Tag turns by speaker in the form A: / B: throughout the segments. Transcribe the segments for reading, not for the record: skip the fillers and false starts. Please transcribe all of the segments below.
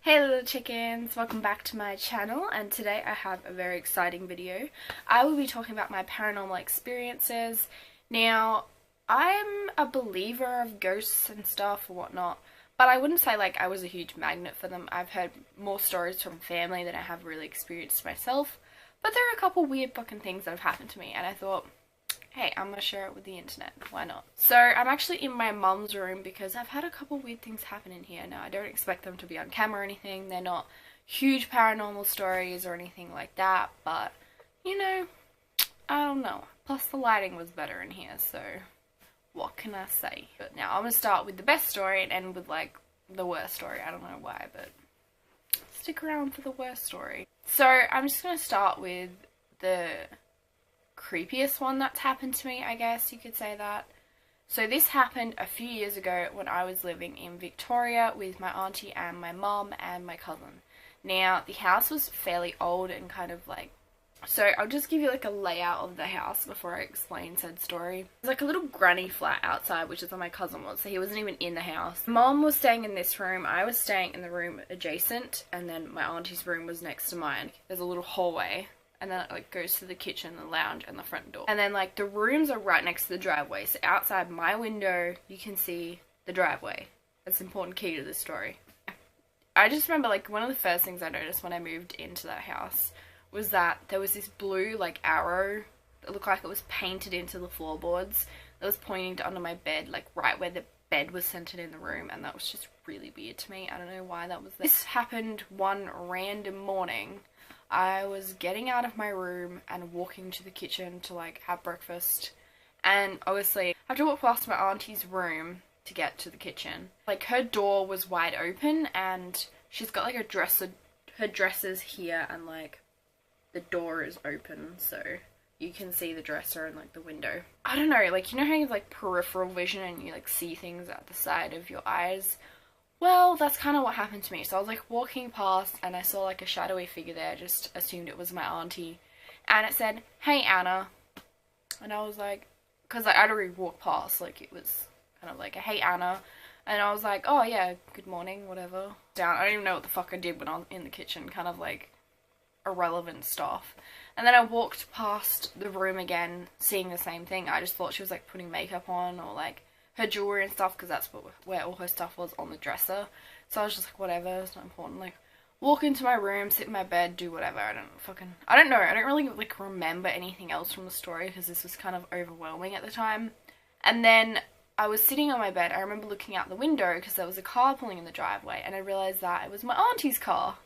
A: Hey little chickens, welcome back to my channel, and today I have a very exciting video. I will be talking about my paranormal experiences. Now, I'm a believer of ghosts and stuff or whatnot, but I wouldn't say like I was a huge magnet for them. I've heard more stories from family than I have really experienced myself, but there are a couple weird fucking things that have happened to me, and I thought, hey, I'm gonna share it with the internet, why not? So I'm actually in my mum's room because I've had a couple weird things happen in here. Now, I don't expect them to be on camera or anything. They're not huge paranormal stories or anything like that, but, you know, I don't know. Plus the lighting was better in here, so what can I say? But now I'm gonna start with the best story and end with like the worst story. I don't know why, but stick around for the worst story. So I'm just gonna start with the creepiest one that's happened to me, I guess you could say that. So this happened a few years ago when I was living in Victoria with my auntie and my mum and my cousin. Now, the house was fairly old and kind of like, so I'll just give you like a layout of the house before I explain said story. There's like a little granny flat outside, which is where my cousin was, so he wasn't even in the house. Mum was staying in this room, I was staying in the room adjacent, and then my auntie's room was next to mine. There's a little hallway, and then it like goes to the kitchen, the lounge, and the front door. And then like the rooms are right next to the driveway, so outside my window you can see the driveway. That's an important key to this story. I just remember like one of the first things I noticed when I moved into that house was that there was this blue like arrow that looked like it was painted into the floorboards that was pointing to under my bed, like right where the bed was centered in the room, and that was just really weird to me. I don't know why that was there. This happened one random morning. I was getting out of my room and walking to the kitchen to like have breakfast, and obviously I have to walk past my auntie's room to get to the kitchen. Like her door was wide open and she's got like a dresser, her dresser's here, and like the door is open so you can see the dresser and like the window. I don't know, like you know how you have like peripheral vision and you like see things at the side of your eyes? Well, that's kind of what happened to me. So I was like walking past and I saw like a shadowy figure there. I just assumed it was my auntie. And it said, "Hey Anna." And I was like, because I'd already walked past, like it was kind of like a "Hey Anna." And I was like, "Oh yeah, good morning, whatever." Down. I don't even know what the fuck I did when I was in the kitchen. Kind of like irrelevant stuff. And then I walked past the room again, seeing the same thing. I just thought she was like putting makeup on or like her jewelry and stuff, because that's where all her stuff was, on the dresser. So I was just like, whatever, it's not important. Like, walk into my room, sit in my bed, do whatever. I don't know. I don't really like remember anything else from the story because this was kind of overwhelming at the time. And then I was sitting on my bed. I remember looking out the window because there was a car pulling in the driveway, and I realized that it was my auntie's car.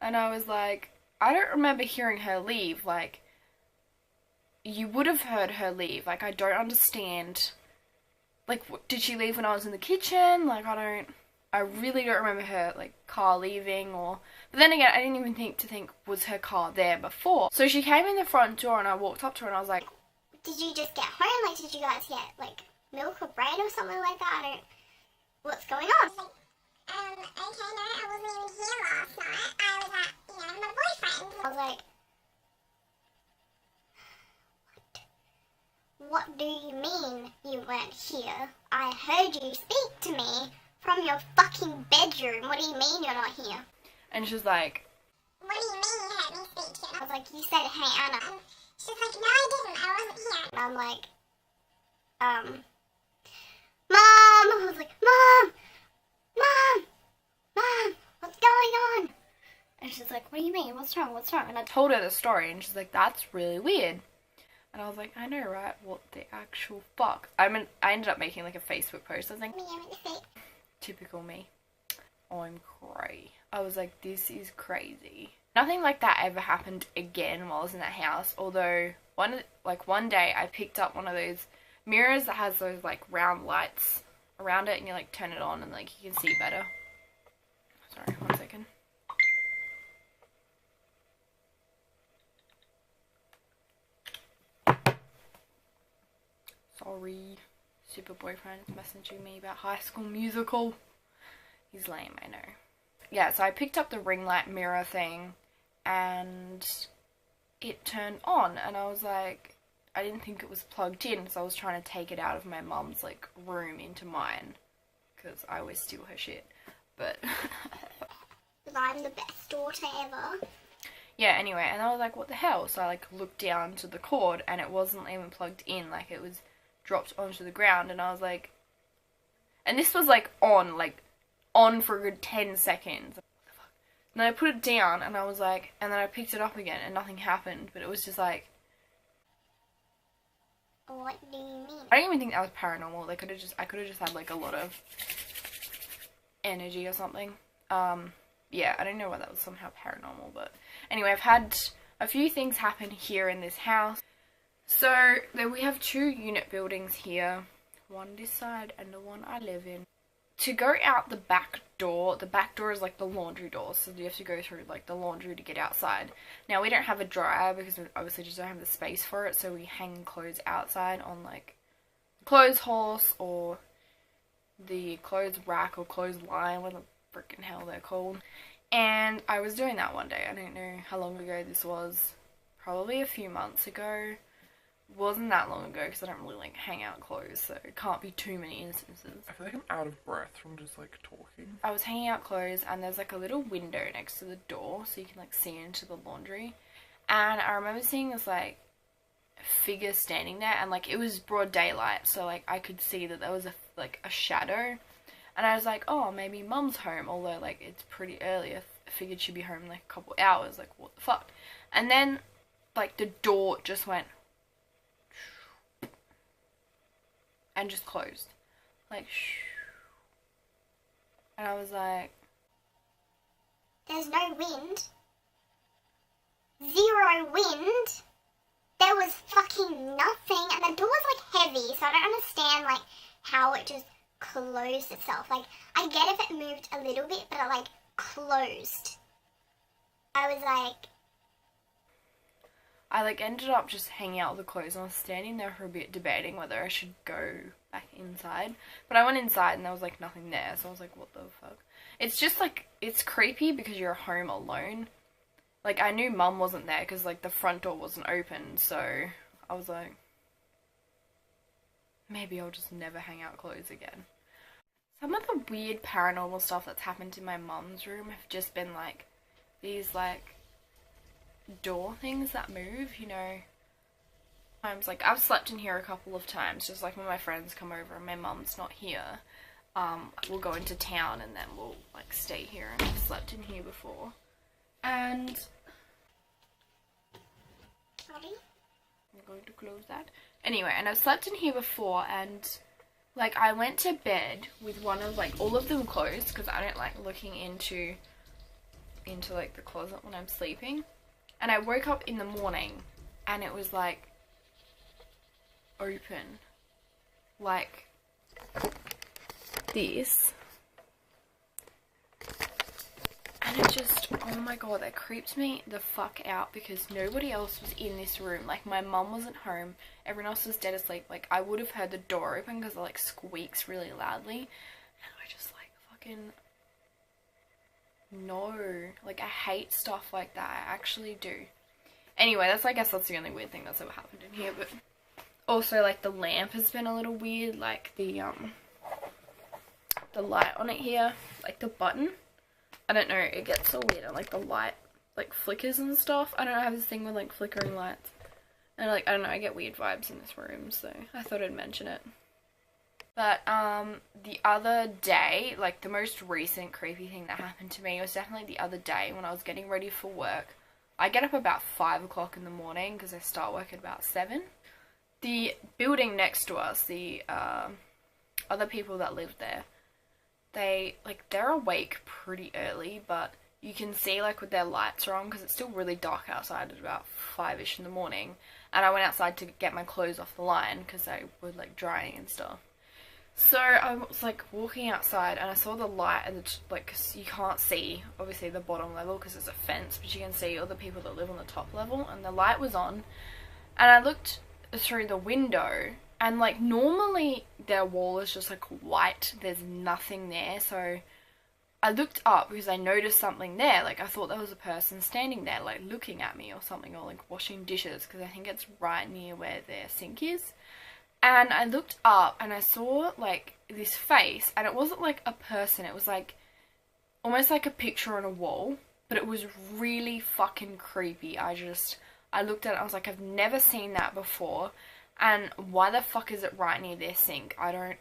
A: And I was like, I don't remember hearing her leave. Like, you would have heard her leave. Like, I don't understand. Like, did she leave when I was in the kitchen? Like, I really don't remember her, like, car leaving or... But then again, I didn't even think, was her car there before? So she came in the front door and I walked up to her and I was like,
B: "Did you just get home? Like, did you guys get, like, milk or bread or something like that? What's going on?"
C: Okay, no, I wasn't even here last night. I was at, my boyfriend.
B: I was like, "What do you mean you weren't here? I heard you speak to me from your fucking bedroom. What do you mean you're not here?"
A: and she was like,
C: "What do you mean you heard me speak to you?"
B: I was like, "You said, 'Hey Anna.'"
C: She's like, "No, I didn't. I wasn't here."
B: And I'm like, "Mom!" I was like, "Mom! Mom! What's going on?" And she's like, "What do you mean? What's wrong? What's wrong?" And I
A: told her the story, and she's like, "That's really weird." And I was like, I know, right? What the actual fuck? I ended up making like a Facebook post. I was like, typical me. I'm cray. I was like, this is crazy. Nothing like that ever happened again while I was in that house. Although one day I picked up one of those mirrors that has those like round lights around it, and you like turn it on and like you can see better. Sorry, 1 second. Sorry. Super boyfriend is messaging me about High School Musical. He's lame, I know. Yeah, so I picked up the ring light mirror thing and it turned on, and I was like, I didn't think it was plugged in, so I was trying to take it out of my mum's like room into mine because I always steal her shit. But
B: I'm the best daughter ever.
A: Yeah, anyway, and I was like, what the hell? So I like looked down to the cord and it wasn't even plugged in, like it was dropped onto the ground, and I was like, and this was like on for a good 10 seconds. What the fuck? And then I put it down and I was like, and then I picked it up again and nothing happened, but it was just like,
B: What do you mean?
A: I don't even think that was paranormal. I could have just had like a lot of energy or something. Yeah, I don't know why that was somehow paranormal, but anyway, I've had a few things happen here in this house. So, we have 2 unit buildings here, one this side and the one I live in. To go out the back door is like the laundry door, so you have to go through like the laundry to get outside. Now, we don't have a dryer because we obviously just don't have the space for it, so we hang clothes outside on like the clothes horse or the clothes rack or clothes line, whatever the freaking hell they're called. And I was doing that one day. I don't know how long ago this was. Probably a few months ago. Wasn't that long ago because I don't really like hang out clothes, so it can't be too many instances.
D: I feel like I'm out of breath from just like talking.
A: I was hanging out clothes and there's like a little window next to the door so you can like see into the laundry. And I remember seeing this like figure standing there, and like it was broad daylight, so like I could see that there was a shadow. And I was like, oh, maybe Mum's home, although like it's pretty early. I figured she'd be home in like a couple hours. Like, what the fuck? And then like the door just went and just closed, like shh. And I was like,
B: There's no wind. 0 wind. There was fucking nothing, and the door was like heavy, so I don't understand like how it just closed itself. Like, I get if it moved a little bit, but it like closed. I was like,
A: I like ended up just hanging out with the clothes, and I was standing there for a bit debating whether I should go back inside. But I went inside and there was like nothing there, so I was like, what the fuck? It's just like, it's creepy because you're home alone. Like, I knew Mum wasn't there because like the front door wasn't open, so I was like, maybe I'll just never hang out clothes again. Some of the weird paranormal stuff that's happened in my mum's room have just been like these like door things that move, you know. Times like I've slept in here a couple of times, just like when my friends come over and my mum's not here. We'll go into town and then we'll like stay here, and I've slept in here before. And I'm going to close that. Anyway, and I've slept in here before, and like I went to bed with one of like all of them closed because I don't like looking into like the closet when I'm sleeping. And I woke up in the morning and it was like open, like this. And it just, oh my god, that creeped me the fuck out because nobody else was in this room. Like, my mum wasn't home, everyone else was dead asleep. Like, I would have heard the door open because it like squeaks really loudly. And I just like fucking, no. Like, I hate stuff like that, I actually do. Anyway, I guess that's the only weird thing that's ever happened in here. But also, like, the lamp has been a little weird. Like, the light on it here, like the button, I don't know, it gets so weird, and like the light like flickers and stuff. I don't know, I have this thing with like flickering lights, and like I don't know, I get weird vibes in this room, so I thought I'd mention it. But the other day, like the most recent creepy thing that happened to me was definitely the other day when I was getting ready for work. I get up about 5 o'clock in the morning because I start work at about 7. The building next to us, the other people that live there, they're awake pretty early, but you can see like with their lights are on because it's still really dark outside at about 5ish in the morning. And I went outside to get my clothes off the line because they were like drying and stuff. So I was like walking outside and I saw the light, and it's like, you can't see obviously the bottom level because there's a fence, but you can see all the people that live on the top level, and the light was on. And I looked through the window, and like normally their wall is just like white, there's nothing there. So I looked up because I noticed something there. Like, I thought there was a person standing there like looking at me or something, or like washing dishes, because I think it's right near where their sink is. And I looked up and I saw like this face, and it wasn't like a person, it was like almost like a picture on a wall, but it was really fucking creepy. I looked at it, I was like, I've never seen that before, and why the fuck is it right near their sink? I don't,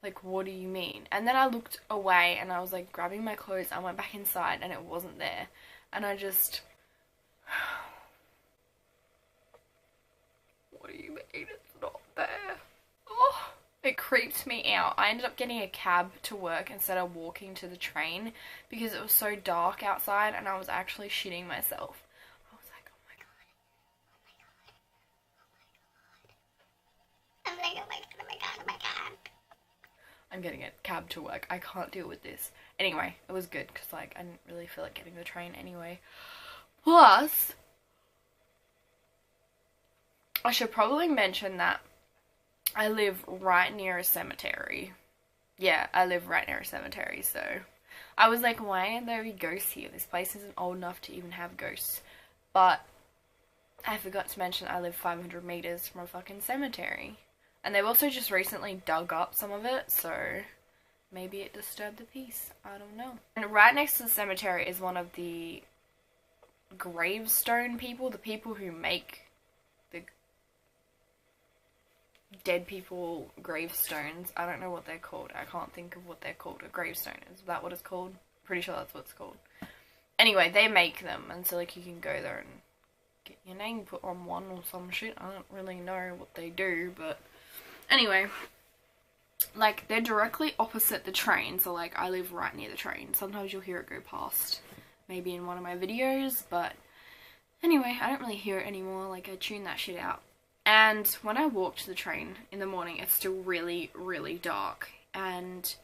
A: like, what do you mean? And then I looked away, and I was like grabbing my clothes, I went back inside, and it wasn't there, and I just, what do you mean it's not there? Oh, it creeped me out. I ended up getting a cab to work instead of walking to the train because it was so dark outside and I was actually shitting myself. I was like, oh my god,
B: I'm like, oh my god, oh my god, oh my god.
A: I'm getting a cab to work. I can't deal with this. Anyway, it was good because, like, I didn't really feel like getting the train anyway. Plus, I should probably mention that I live right near a cemetery. Yeah, I live right near a cemetery, so I was like, why are there ghosts here? This place isn't old enough to even have ghosts. But I forgot to mention I live 500 meters from a fucking cemetery. And they've also just recently dug up some of it, so maybe it disturbed the peace. I don't know. And right next to the cemetery is one of the gravestone people, the people who make the dead people gravestones. I don't know what they're called. I can't think of what they're called. A gravestone, is that what it's called? Pretty sure that's what it's called. Anyway, they make them, and so, like, you can go there and get your name put on one or some shit. I don't really know what they do, but anyway, like, they're directly opposite the train, so, like, I live right near the train. Sometimes you'll hear it go past, maybe in one of my videos, but anyway, I don't really hear it anymore. Like, I tune that shit out. And when I walk to the train in the morning, it's still really, really dark. And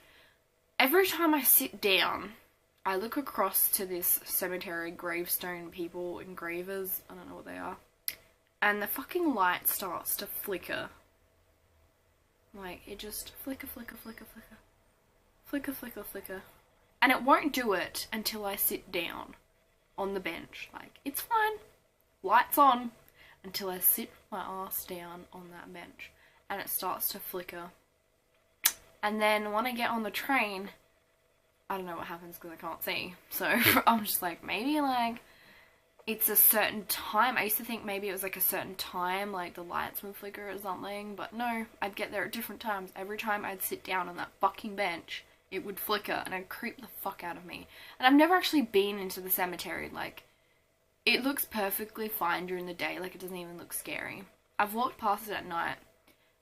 A: every time I sit down, I look across to this cemetery, gravestone people, engravers, I don't know what they are. And the fucking light starts to flicker. Like, it just flicker, flicker, flicker, flicker. Flicker, flicker, flicker. And it won't do it until I sit down on the bench. Like, it's fine. Lights on. Until I sit my ass down on that bench and it starts to flicker. And then when I get on the train, I don't know what happens because I can't see. So I'm just like, maybe like it's a certain time. I used to think maybe it was like a certain time, like the lights would flicker or something, but no, I'd get there at different times. Every time I'd sit down on that fucking bench, it would flicker and it'd creep the fuck out of me. And I've never actually been into the cemetery. Like, it looks perfectly fine during the day, like it doesn't even look scary. I've walked past it at night,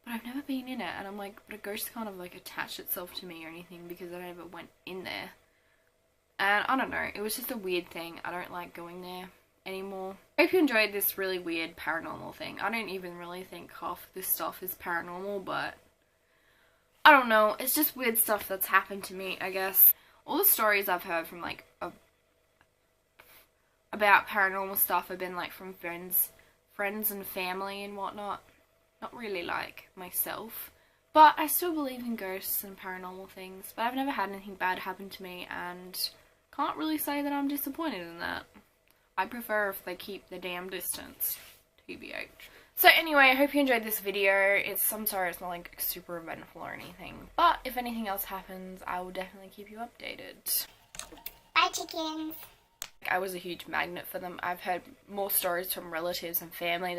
A: but I've never been in it, and I'm like, but a ghost kind of like attached itself to me or anything because I never went in there. And I don't know, it was just a weird thing. I don't like going there anymore. I hope you enjoyed this really weird paranormal thing. I don't even really think half this stuff is paranormal, but I don't know, it's just weird stuff that's happened to me, I guess. All the stories I've heard from like about paranormal stuff have been like from friends and family and whatnot. Not really like myself. But I still believe in ghosts and paranormal things. But I've never had anything bad happen to me and can't really say that I'm disappointed in that. I prefer if they keep the damn distance. TBH. So anyway, I hope you enjoyed this video. I'm sorry it's not like super eventful or anything. But if anything else happens, I will definitely keep you updated.
B: Bye, chickens.
A: I was a huge magnet for them. I've heard more stories from relatives and family